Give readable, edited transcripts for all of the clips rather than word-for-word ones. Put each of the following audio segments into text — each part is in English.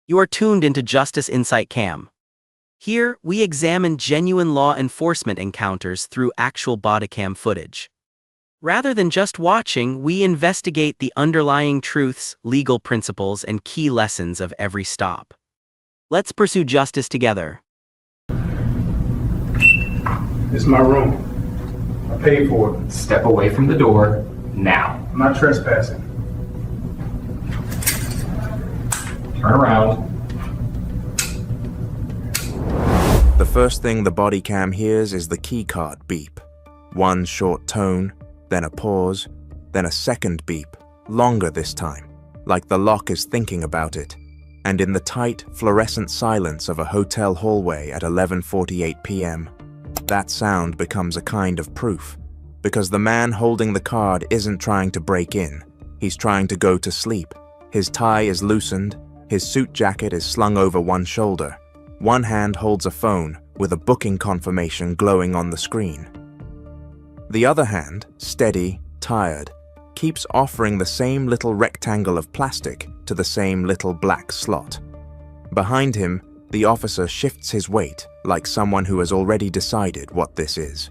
You are tuned into Justice Insight Cam. Here, we examine genuine law enforcement encounters through actual bodycam footage. Rather than just watching, we investigate the underlying truths, legal principles, and key lessons of every stop. Let's pursue justice together. This is my room. I paid for it. Step away from the door, now. I'm not trespassing. Turn around. The first thing the body cam hears is the keycard beep. One short tone, then a pause, then a second beep, longer this time, like the lock is thinking about it. And in the tight, fluorescent silence of a hotel hallway at 11:48 p.m., that sound becomes a kind of proof, because the man holding the card isn't trying to break in. He's trying to go to sleep. His tie is loosened, his suit jacket is slung over one shoulder. One hand holds a phone with a booking confirmation glowing on the screen. The other hand, steady, tired, keeps offering the same little rectangle of plastic to the same little black slot. Behind him, the officer shifts his weight like someone who has already decided what this is.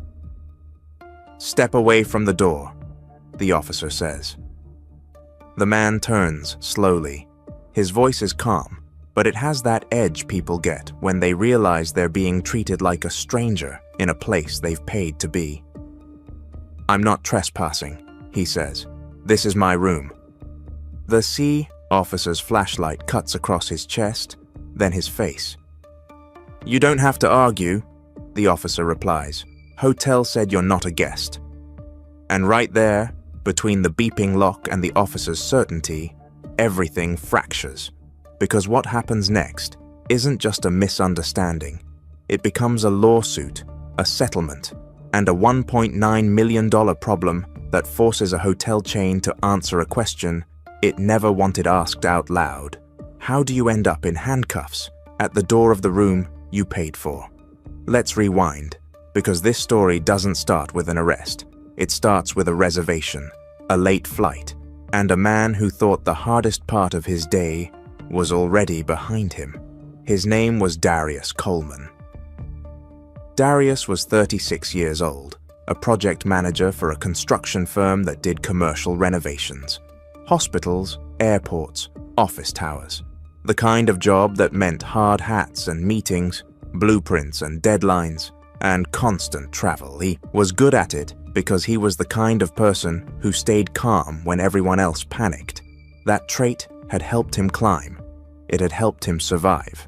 "Step away from the door," the officer says. The man turns slowly. His voice is calm, but it has that edge people get when they realize they're being treated like a stranger in a place they've paid to be. "I'm not trespassing," he says. "This is my room." The C officer's flashlight cuts across his chest, then his face. "You don't have to argue," the officer replies. "Hotel said you're not a guest." And right there, between the beeping lock and the officer's certainty, everything fractures. Because what happens next isn't just a misunderstanding. It becomes a lawsuit, a settlement, and a $1.9 million problem that forces a hotel chain to answer a question it never wanted asked out loud. How do you end up in handcuffs at the door of the room you paid for? Let's rewind, because this story doesn't start with an arrest. It starts with a reservation, a late flight, and a man who thought the hardest part of his day was already behind him. His name was Darius Coleman. Darius was 36 years old, a project manager for a construction firm that did commercial renovations. Hospitals, airports, office towers. The kind of job that meant hard hats and meetings, blueprints and deadlines, and constant travel. He was good at it because he was the kind of person who stayed calm when everyone else panicked. That trait had helped him climb. It had helped him survive.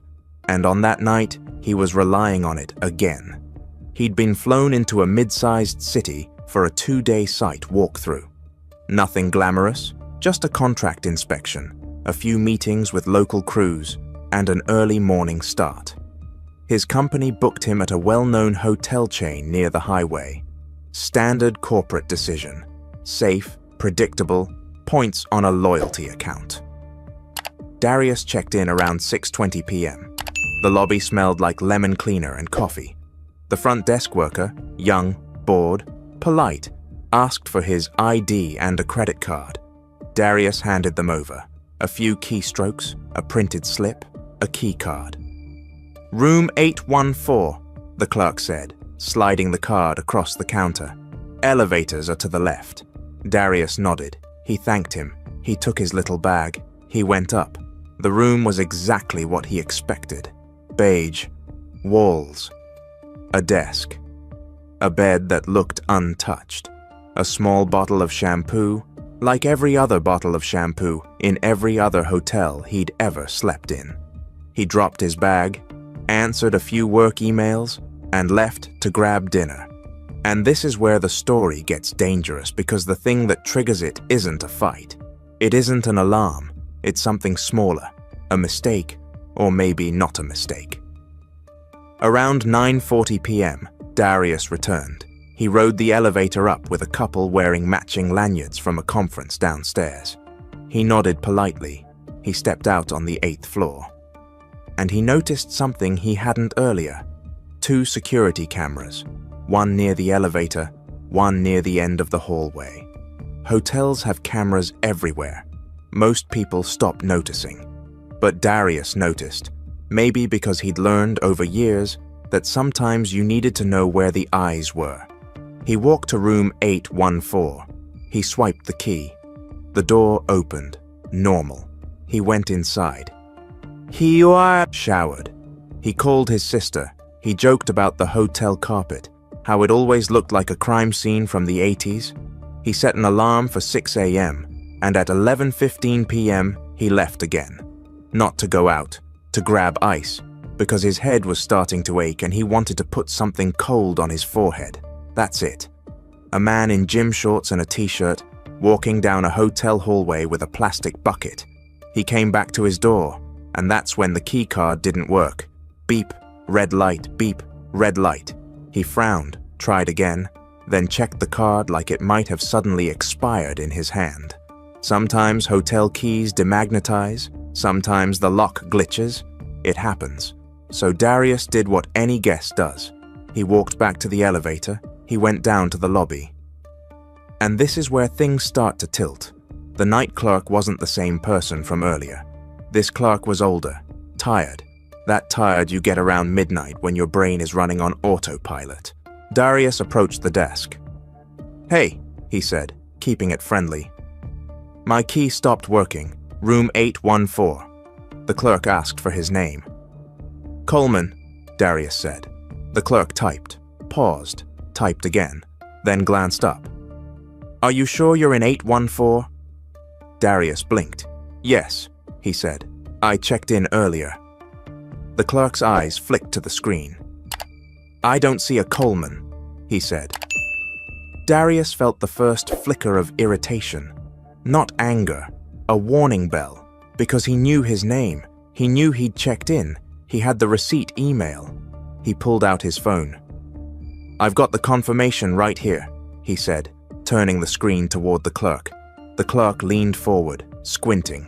And on that night, he was relying on it again. He'd been flown into a mid-sized city for a 2-day site walkthrough. Nothing glamorous, just a contract inspection, a few meetings with local crews, and an early morning start. His company booked him at a well-known hotel chain near the highway. Standard corporate decision. Safe, predictable, points on a loyalty account. Darius checked in around 6:20 p.m. The lobby smelled like lemon cleaner and coffee. The front desk worker, young, bored, polite, asked for his ID and a credit card. Darius handed them over. A few keystrokes, a printed slip, a key card. "Room 814, the clerk said, sliding the card across the counter. "Elevators are to the left." Darius nodded. He thanked him. He took his little bag. He went up. The room was exactly what he expected. Beige. Walls. A desk. A bed that looked untouched. A small bottle of shampoo, like every other bottle of shampoo in every other hotel he'd ever slept in. He dropped his bag, answered a few work emails, and left to grab dinner. And this is where the story gets dangerous, because the thing that triggers it isn't a fight. It isn't an alarm. It's something smaller, a mistake, or maybe not a mistake. Around 9:40 p.m., Darius returned. He rode the elevator up with a couple wearing matching lanyards from a conference downstairs. He nodded politely. He stepped out on the 8th floor. And he noticed something he hadn't earlier. 2 security cameras, one near the elevator, one near the end of the hallway. Hotels have cameras everywhere. Most people stop noticing. But Darius noticed, maybe because he'd learned over years that sometimes you needed to know where the eyes were. He walked to room 814. He swiped the key. The door opened. Normal. He went inside. "Here you are," showered. He called his sister. He joked about the hotel carpet, how it always looked like a crime scene from the 80s. He set an alarm for 6 a.m., and at 11:15 p.m. he left again. Not to go out, to grab ice, because his head was starting to ache and he wanted to put something cold on his forehead. That's it. A man in gym shorts and a t-shirt, walking down a hotel hallway with a plastic bucket. He came back to his door, and that's when the key card didn't work. Beep, red light, beep, red light. He frowned, tried again, then checked the card like it might have suddenly expired in his hand. Sometimes hotel keys demagnetize, sometimes the lock glitches. It happens. So Darius did what any guest does. He walked back to the elevator. He went down to the lobby. And this is where things start to tilt. The night clerk wasn't the same person from earlier. This clerk was older, tired. That tired you get around midnight when your brain is running on autopilot. Darius approached the desk. "Hey," he said, keeping it friendly. "My key stopped working. Room 814. The clerk asked for his name. "Coleman," Darius said. The clerk typed, paused, typed again, then glanced up. "Are you sure you're in 814? Darius blinked. "Yes," he said. "I checked in earlier." The clerk's eyes flicked to the screen. "I don't see a Coleman," he said. Darius felt the first flicker of irritation. Not anger, a warning bell, because he knew his name. He knew he'd checked in. He had the receipt email. He pulled out his phone. "I've got the confirmation right here," he said, turning the screen toward the clerk. The clerk leaned forward, squinting.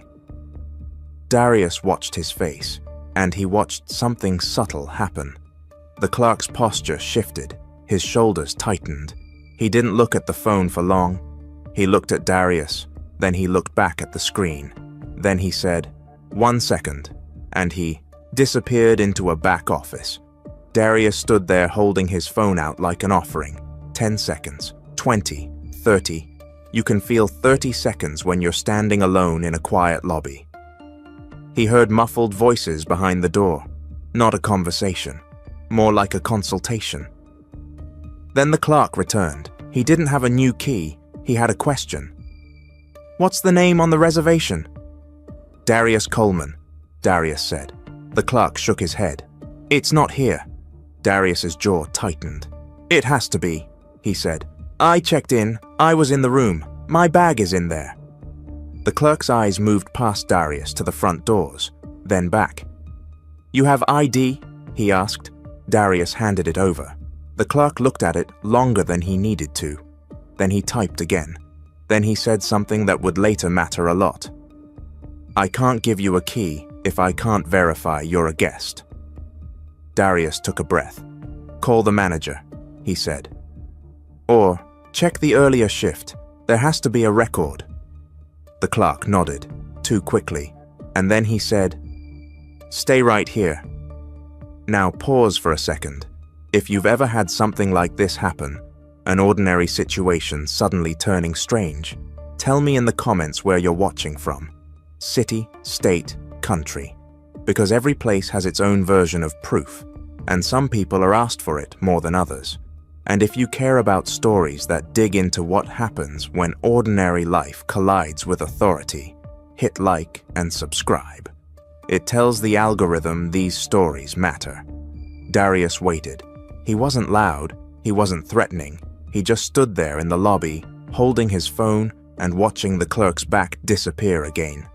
Darius watched his face, and he watched something subtle happen. The clerk's posture shifted, his shoulders tightened. He didn't look at the phone for long. He looked at Darius, then he looked back at the screen. Then he said, "1 second," and he disappeared into a back office. Darius stood there holding his phone out like an offering. 10 seconds, 20, 30. You can feel 30 seconds when you're standing alone in a quiet lobby. He heard muffled voices behind the door. Not a conversation, more like a consultation. Then the clerk returned. He didn't have a new key. He had a question. "What's the name on the reservation?" "Darius Coleman," Darius said. The clerk shook his head. "It's not here." Darius's jaw tightened. "It has to be," he said. "I checked in. I was in the room. My bag is in there." The clerk's eyes moved past Darius to the front doors, then back. "You have ID?" he asked. Darius handed it over. The clerk looked at it longer than he needed to. Then he typed again. Then he said something that would later matter a lot. "I can't give you a key if I can't verify you're a guest." Darius took a breath. "Call the manager," he said. "Or, check the earlier shift. There has to be a record." The clerk nodded, too quickly, and then he said, "Stay right here." Now pause for a second. If you've ever had something like this happen, an ordinary situation suddenly turning strange, tell me in the comments where you're watching from. City, state, country. Because every place has its own version of proof, and some people are asked for it more than others. And if you care about stories that dig into what happens when ordinary life collides with authority, hit like and subscribe. It tells the algorithm these stories matter. Darius waited. He wasn't loud, he wasn't threatening. He just stood there in the lobby, holding his phone and watching the clerk's back disappear again.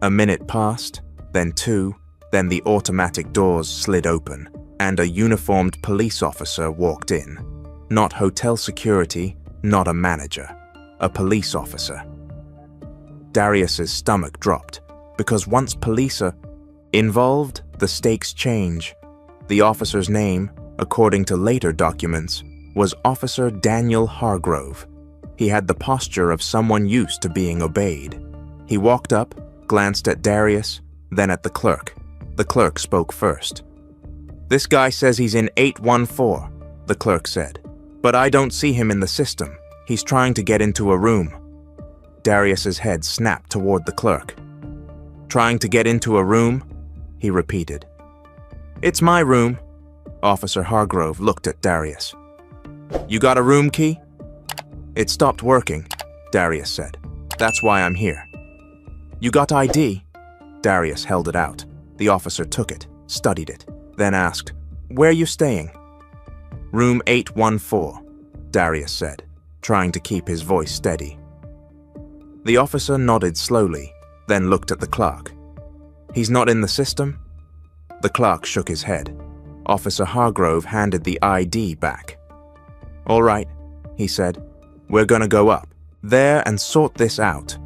A minute passed, then 2, then the automatic doors slid open, and a uniformed police officer walked in. Not hotel security, not a manager. A police officer. Darius's stomach dropped, because once police are involved, the stakes change. The officer's name, according to later documents, was Officer Daniel Hargrove. He had the posture of someone used to being obeyed. He walked up, glanced at Darius, then at the clerk. The clerk spoke first. "This guy says he's in 814, the clerk said. "But I don't see him in the system. He's trying to get into a room." Darius's head snapped toward the clerk. "Trying to get into a room?" he repeated. "It's my room." Officer Hargrove looked at Darius. "You got a room key?" "It stopped working," Darius said. "That's why I'm here." "You got ID?" Darius held it out. The officer took it, studied it, then asked, "Where you staying?" "Room 814, Darius said, trying to keep his voice steady. The officer nodded slowly, then looked at the clerk. "He's not in the system?" The clerk shook his head. Officer Hargrove handed the ID back. "All right," he said. "We're gonna go up there and sort this out."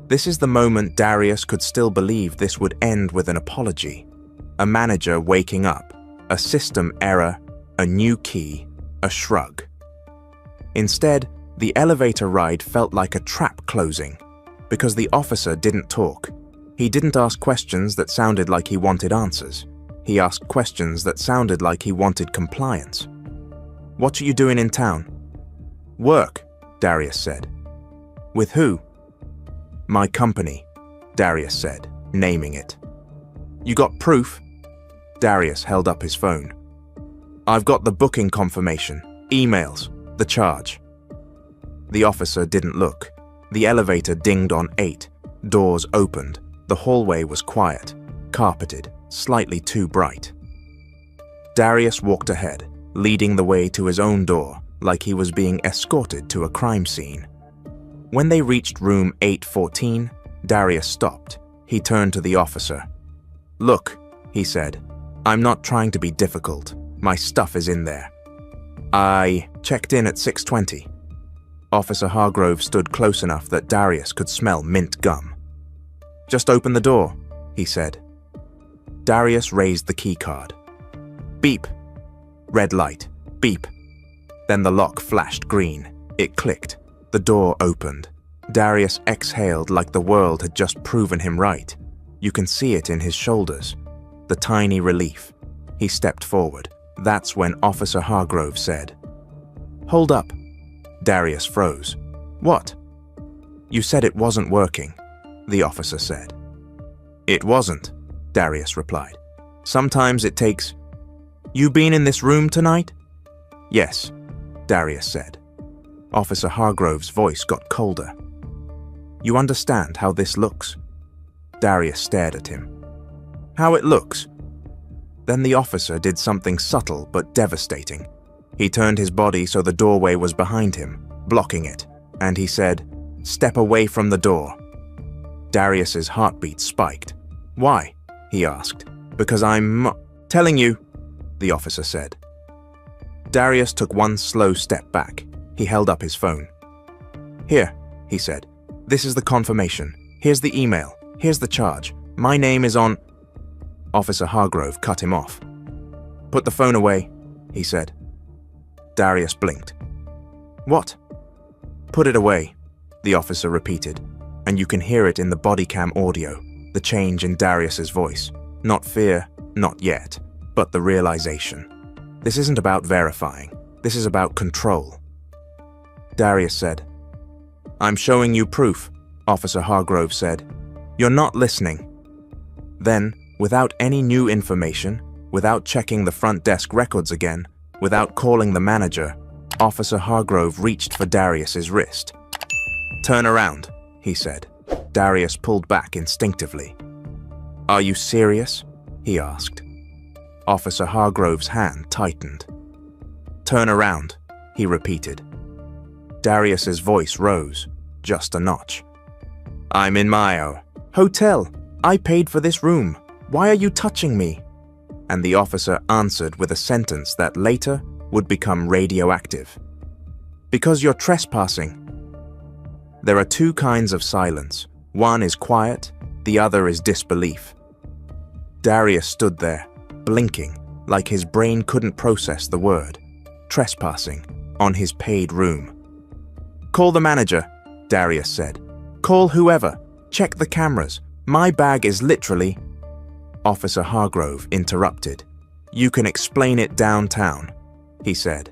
This is the moment Darius could still believe this would end with an apology. A manager waking up, a system error, a new key, a shrug. Instead, the elevator ride felt like a trap closing, because the officer didn't talk. He didn't ask questions that sounded like he wanted answers. He asked questions that sounded like he wanted compliance. "What are you doing in town?" "Work," Darius said. "With who?" "My company," Darius said, naming it. "You got proof?" Darius held up his phone. "I've got the booking confirmation, emails, the charge." The officer didn't look. The elevator dinged on 8. Doors opened. The hallway was quiet, carpeted, slightly too bright. Darius walked ahead, leading the way to his own door, like he was being escorted to a crime scene. When they reached room 814, Darius stopped. He turned to the officer. "Look," he said, "I'm not trying to be difficult. My stuff is in there. I checked in at 6:20. Officer Hargrove stood close enough that Darius could smell mint gum. "Just open the door," he said. Darius raised the keycard. Beep. Red light. Beep. Then the lock flashed green. It clicked. The door opened. Darius exhaled like the world had just proven him right. You can see it in his shoulders. The tiny relief. He stepped forward. That's when Officer Hargrove said, "Hold up." Darius froze. "What?" "You said it wasn't working," the officer said. "It wasn't," Darius replied. "Sometimes it takes—" "You been in this room tonight?" "Yes," Darius said. Officer Hargrove's voice got colder. "You understand how this looks?" Darius stared at him. "How it looks?" Then the officer did something subtle but devastating. He turned his body so the doorway was behind him, blocking it, and he said, "Step away from the door." Darius's heartbeat spiked. "Why?" he asked. "Because I'm telling you," the officer said. Darius took one slow step back. He held up his phone. "Here," he said. "This is the confirmation. Here's the email. Here's the charge. My name is on—" Officer Hargrove cut him off. "Put the phone away," he said. Darius blinked. "What?" "Put it away," the officer repeated, and you can hear it in the body cam audio, the change in Darius's voice. Not fear, not yet, but the realization. This isn't about verifying. This is about control. Darius said, "I'm showing you proof," Officer Hargrove said. "You're not listening." Then, without any new information, without checking the front desk records again, without calling the manager, Officer Hargrove reached for Darius's wrist. "Turn around," he said. Darius pulled back instinctively. "Are you serious?" he asked. Officer Hargrove's hand tightened. "Turn around," he repeated. Darius's voice rose, just a notch. "I'm in my hotel. I paid for this room. Why are you touching me?" And the officer answered with a sentence that later would become radioactive. "Because you're trespassing." There are two kinds of silence. One is quiet, the other is disbelief. Darius stood there, blinking, like his brain couldn't process the word. Trespassing, on his paid room. "Call the manager," Darius said. "Call whoever. Check the cameras. My bag is literally... Officer Hargrove interrupted. You can explain it downtown, he said.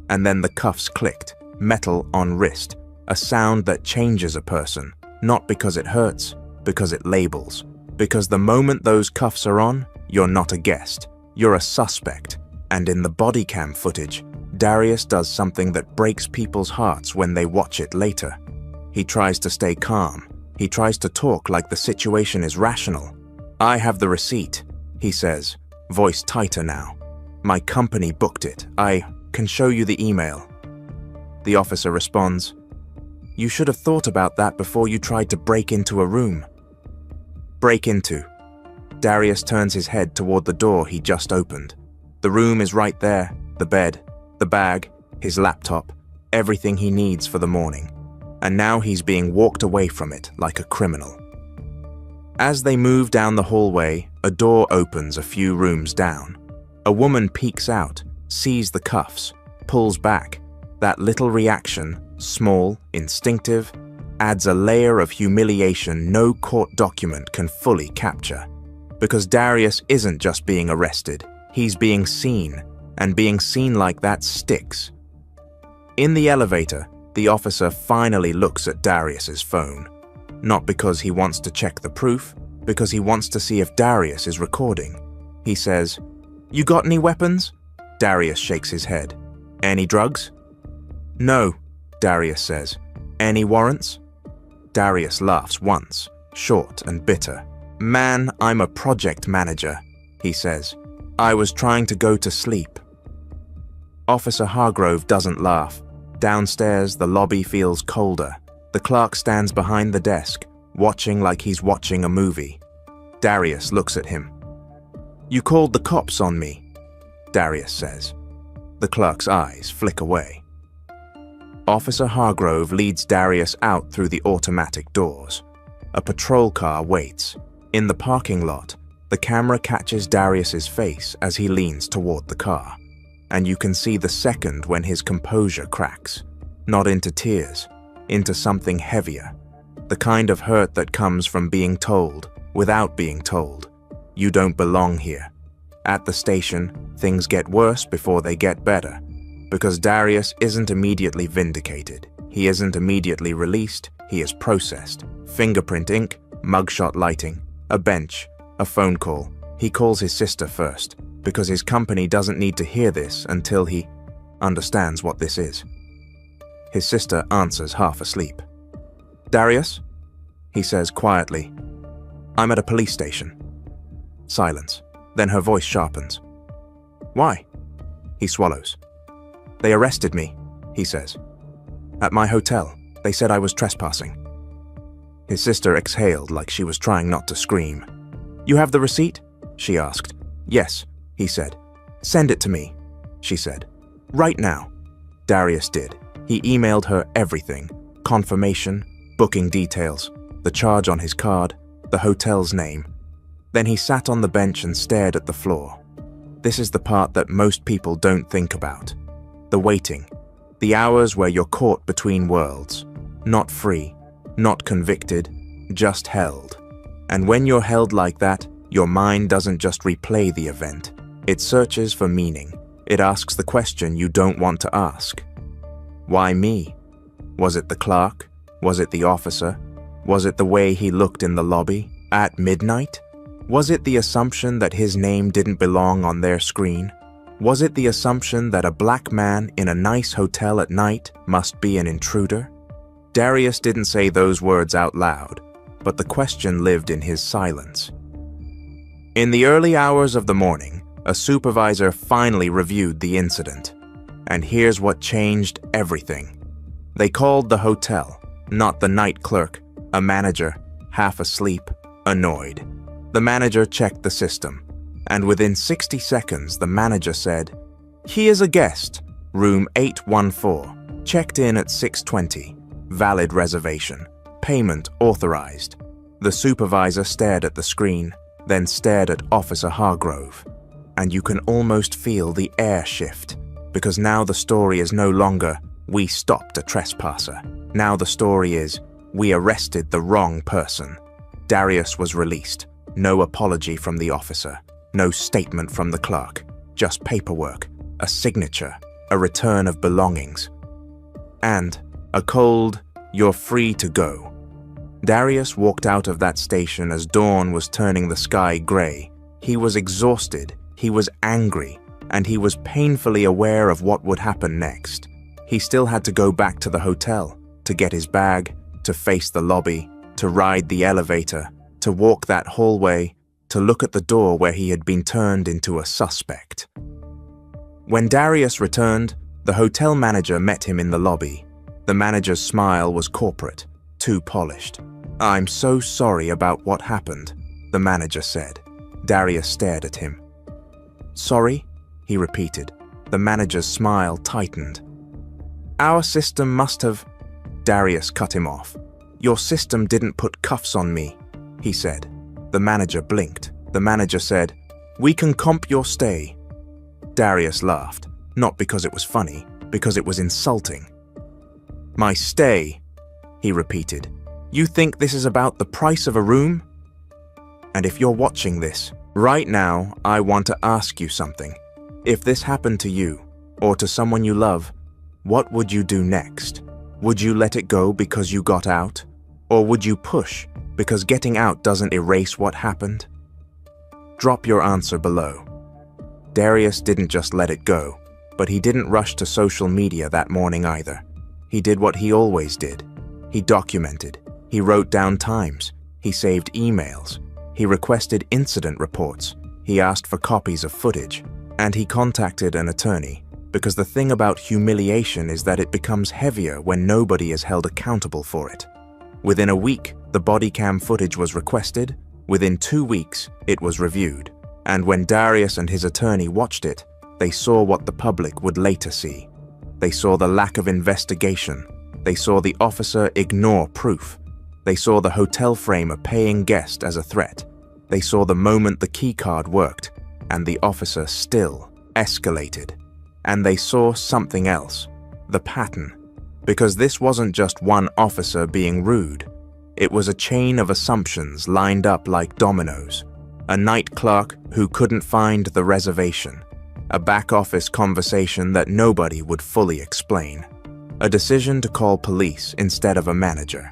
And then the cuffs clicked, metal on wrist, a sound that changes a person, not because it hurts, because it labels. Because the moment those cuffs are on, you're not a guest, you're a suspect. And in the body cam footage, Darius does something that breaks people's hearts when they watch it later. He tries to stay calm. He tries to talk like the situation is rational. I have the receipt, he says, voice tighter now. My company booked it. I can show you the email. The officer responds, You should have thought about that before you tried to break into a room. Break into. Darius turns his head toward the door he just opened. The room is right there, the bed, the bag, his laptop, everything he needs for the morning. And now he's being walked away from it like a criminal. As they move down the hallway, a door opens a few rooms down. A woman peeks out, sees the cuffs, pulls back. That little reaction, small, instinctive, adds a layer of humiliation no court document can fully capture. Because Darius isn't just being arrested, he's being seen, and being seen like that sticks. In the elevator, the officer finally looks at Darius's phone. Not because he wants to check the proof, because he wants to see if Darius is recording. He says, You got any weapons? Darius shakes his head. Any drugs? No, Darius says. Any warrants? Darius laughs once, short and bitter. Man, I'm a project manager, he says. I was trying to go to sleep. Officer Hargrove doesn't laugh. Downstairs, the lobby feels colder. The clerk stands behind the desk, watching like he's watching a movie. Darius looks at him. You called the cops on me, Darius says. The clerk's eyes flick away. Officer Hargrove leads Darius out through the automatic doors. A patrol car waits. In the parking lot, the camera catches Darius's face as he leans toward the car. And you can see the second when his composure cracks. Not into tears, into something heavier. The kind of hurt that comes from being told, without being told, you don't belong here. At the station, things get worse before they get better. Because Darius isn't immediately vindicated. He isn't immediately released, he is processed. Fingerprint ink, mugshot lighting, a bench, a phone call. He calls his sister first, because his company doesn't need to hear this until he understands what this is. His sister answers half asleep. Darius? He says quietly. I'm at a police station. Silence. Then her voice sharpens. Why? He swallows. They arrested me, he says. At my hotel, they said I was trespassing. His sister exhaled like she was trying not to scream. You have the receipt? She asked. Yes, he said. Send it to me, she said. Right now. Darius did. He emailed her everything. Confirmation, booking details, the charge on his card, the hotel's name. Then he sat on the bench and stared at the floor. This is the part that most people don't think about. The waiting. The hours where you're caught between worlds. Not free, not convicted, just held. And when you're held like that, your mind doesn't just replay the event. It searches for meaning. It asks the question you don't want to ask. Why me? Was it the clerk? Was it the officer? Was it the way he looked in the lobby? At midnight? Was it the assumption that his name didn't belong on their screen? Was it the assumption that a black man in a nice hotel at night must be an intruder? Darius didn't say those words out loud, but the question lived in his silence. In the early hours of the morning, a supervisor finally reviewed the incident. And here's what changed everything. They called the hotel, not the night clerk, a manager, half asleep, annoyed. The manager checked the system, and within 60 seconds the manager said, He is a guest, room 814, checked in at 6:20, valid reservation, payment authorized. The supervisor stared at the screen, then stared at Officer Hargrove, and you can almost feel the air shift, because now the story is no longer, we stopped a trespasser. Now the story is, we arrested the wrong person. Darius was released. No apology from the officer, no statement from the clerk, just paperwork, a signature, a return of belongings, and a cold, "You're free to go." Darius walked out of that station as dawn was turning the sky gray. He was exhausted, he was angry, and he was painfully aware of what would happen next. He still had to go back to the hotel, to get his bag, to face the lobby, to ride the elevator, to walk that hallway, to look at the door where he had been turned into a suspect. When Darius returned, the hotel manager met him in the lobby. The manager's smile was corporate, too polished. "I'm so sorry about what happened," the manager said. Darius stared at him. "Sorry?" he repeated. The manager's smile tightened. "Our system must have—" Darius cut him off. "Your system didn't put cuffs on me," he said. The manager blinked. The manager said, "We can comp your stay." Darius laughed, not because it was funny, because it was insulting. "My stay," he repeated. "You think this is about the price of a room? And if you're watching this, right now, I want to ask you something. If this happened to you, or to someone you love, what would you do next? Would you let it go because you got out? Or would you push because getting out doesn't erase what happened?" Drop your answer below. Darius didn't just let it go, but he didn't rush to social media that morning either. He did what he always did. He documented. He wrote down times. He saved emails. He requested incident reports. He asked for copies of footage. And he contacted an attorney, because the thing about humiliation is that it becomes heavier when nobody is held accountable for it. Within a week, the body cam footage was requested. Within 2 weeks, it was reviewed. And when Darius and his attorney watched it, they saw what the public would later see. They saw the lack of investigation. They saw the officer ignore proof. They saw the hotel frame a paying guest as a threat. They saw the moment the keycard worked, and the officer still escalated. And they saw something else, the pattern. Because this wasn't just one officer being rude. It was a chain of assumptions lined up like dominoes. A night clerk who couldn't find the reservation. A back office conversation that nobody would fully explain. A decision to call police instead of a manager.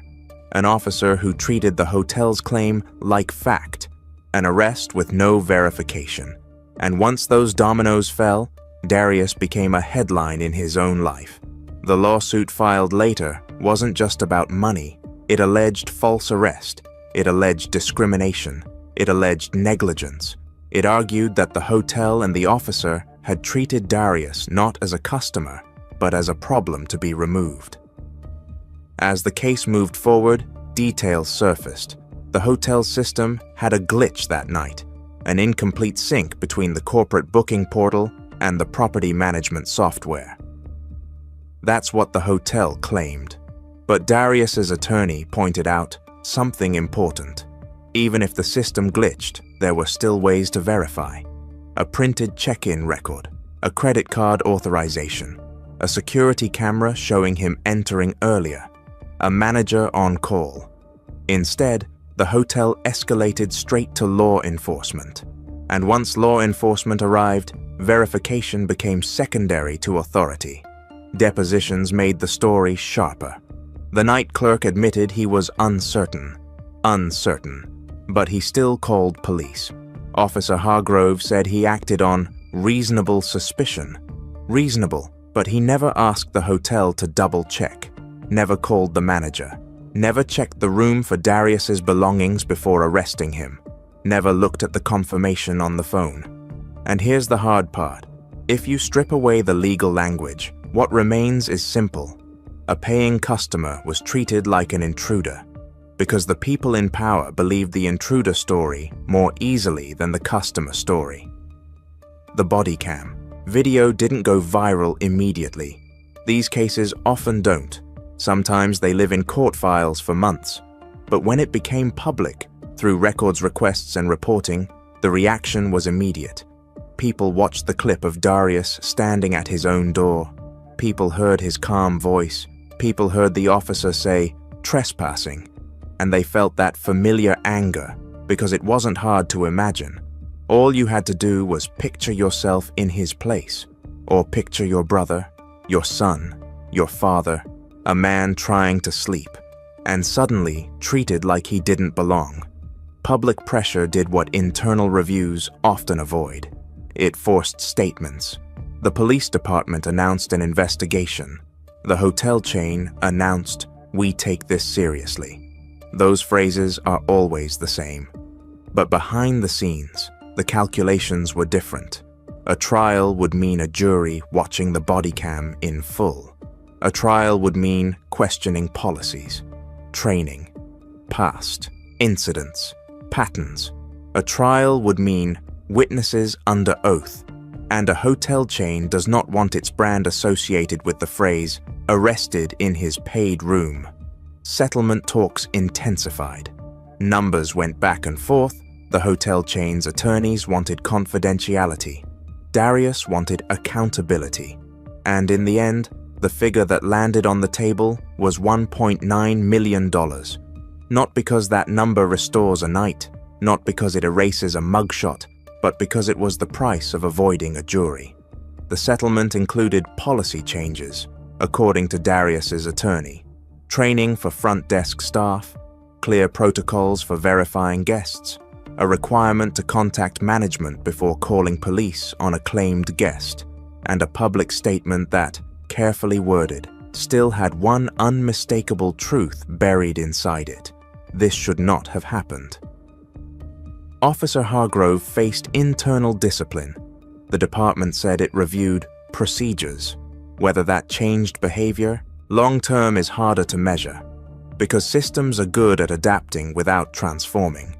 An officer who treated the hotel's claim like fact. An arrest with no verification. And once those dominoes fell, Darius became a headline in his own life. The lawsuit filed later wasn't just about money. It alleged false arrest. It alleged discrimination. It alleged negligence. It argued that the hotel and the officer had treated Darius not as a customer, but as a problem to be removed. As the case moved forward, details surfaced. The hotel system had a glitch that night, an incomplete sync between the corporate booking portal and the property management software. That's what the hotel claimed. But Darius's attorney pointed out something important. Even if the system glitched, there were still ways to verify. A printed check-in record, a credit card authorization, a security camera showing him entering earlier, a manager on call. Instead, the hotel escalated straight to law enforcement. And once law enforcement arrived, verification became secondary to authority. Depositions made the story sharper. The night clerk admitted he was uncertain, but he still called police. Officer Hargrove said he acted on reasonable suspicion. Reasonable, but he never asked the hotel to double-check, never called the manager, never checked the room for Darius's belongings before arresting him, never looked at the confirmation on the phone. And here's the hard part. If you strip away the legal language, what remains is simple. A paying customer was treated like an intruder, because the people in power believed the intruder story more easily than the customer story. The body cam video didn't go viral immediately. These cases often don't. Sometimes they live in court files for months. But when it became public, through records requests and reporting, the reaction was immediate. People watched the clip of Darius standing at his own door. People heard his calm voice. People heard the officer say, "trespassing." and they felt that familiar anger because it wasn't hard to imagine. All you had to do was picture yourself in his place, or picture your brother, your son, your father, a man trying to sleep, and suddenly treated like he didn't belong. Public pressure did what internal reviews often avoid. It forced statements. The police department announced an investigation. The hotel chain announced, "We take this seriously." Those phrases are always the same. But behind the scenes, the calculations were different. A trial would mean a jury watching the body cam in full. A trial would mean questioning policies, training, past, incidents, patterns. A trial would mean witnesses under oath, and a hotel chain does not want its brand associated with the phrase, "arrested in his paid room." Settlement talks intensified. Numbers went back and forth. The hotel chain's attorneys wanted confidentiality. Darius wanted accountability. And in the end, the figure that landed on the table was $1.9 million. Not because that number restores a night, not because it erases a mugshot, but because it was the price of avoiding a jury. The settlement included policy changes, according to Darius's attorney. Training for front desk staff, clear protocols for verifying guests, a requirement to contact management before calling police on a claimed guest, and a public statement that, carefully worded, still had one unmistakable truth buried inside it. This should not have happened. Officer Hargrove faced internal discipline. The department said it reviewed procedures. Whether that changed behavior, long-term is harder to measure, because systems are good at adapting without transforming.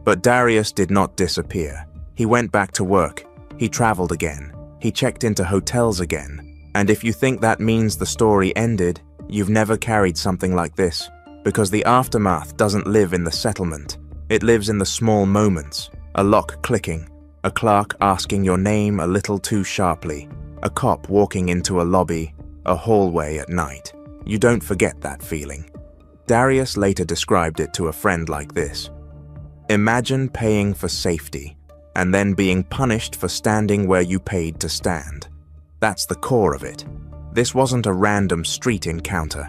But Darius did not disappear. He went back to work. He traveled again. He checked into hotels again. And if you think that means the story ended, you've never carried something like this, because the aftermath doesn't live in the settlement. It lives in the small moments. A lock clicking, a clerk asking your name a little too sharply, a cop walking into a lobby, a hallway at night. You don't forget that feeling. Darius later described it to a friend like this. Imagine paying for safety, and then being punished for standing where you paid to stand. That's the core of it. This wasn't a random street encounter.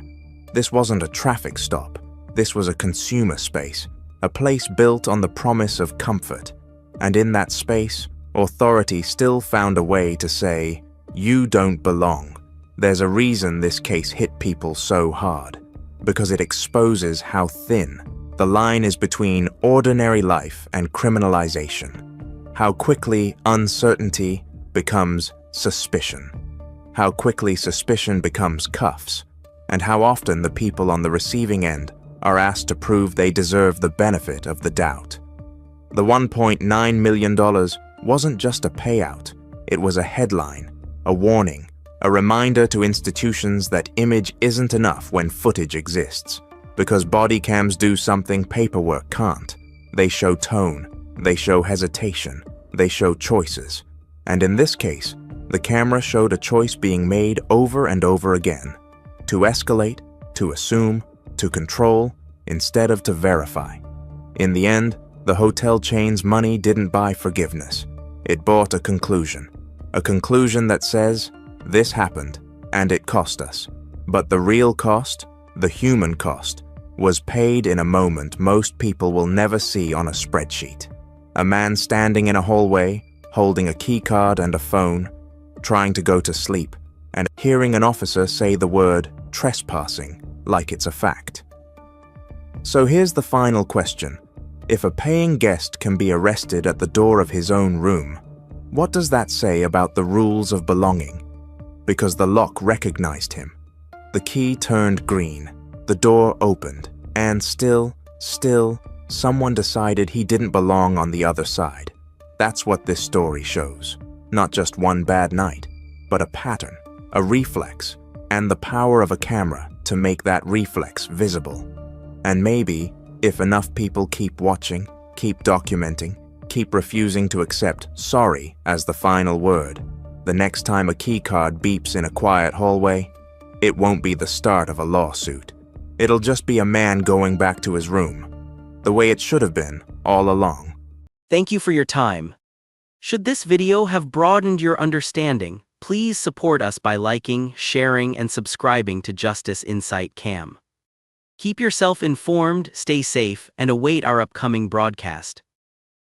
This wasn't a traffic stop. This was a consumer space, a place built on the promise of comfort. And in that space, authority still found a way to say, "You don't belong." There's a reason this case hit people so hard, because it exposes how thin the line is between ordinary life and criminalization, how quickly uncertainty becomes suspicion, how quickly suspicion becomes cuffs, and how often the people on the receiving end are asked to prove they deserve the benefit of the doubt. The $1.9 million wasn't just a payout, it was a headline, a warning, a reminder to institutions that image isn't enough when footage exists, because body cams do something paperwork can't. They show tone, they show hesitation, they show choices. And in this case, the camera showed a choice being made over and over again, to escalate, to assume, to control, instead of to verify. In the end, the hotel chain's money didn't buy forgiveness. It bought a conclusion that says, this happened, and it cost us. But the real cost, the human cost, was paid in a moment most people will never see on a spreadsheet. A man standing in a hallway, holding a keycard and a phone, trying to go to sleep, and hearing an officer say the word trespassing like it's a fact. So here's the final question. If a paying guest can be arrested at the door of his own room, what does that say about the rules of belonging? Because the lock recognized him. The key turned green, the door opened, and still, someone decided he didn't belong on the other side. That's what this story shows. Not just one bad night, but a pattern, a reflex, and the power of a camera to make that reflex visible. And maybe, if enough people keep watching, keep documenting, keep refusing to accept sorry as the final word, the next time a keycard beeps in a quiet hallway, it won't be the start of a lawsuit. It'll just be a man going back to his room. The way it should have been, all along. Thank you for your time. Should this video have broadened your understanding, please support us by liking, sharing, and subscribing to Justice Insight Cam. Keep yourself informed, stay safe, and await our upcoming broadcast.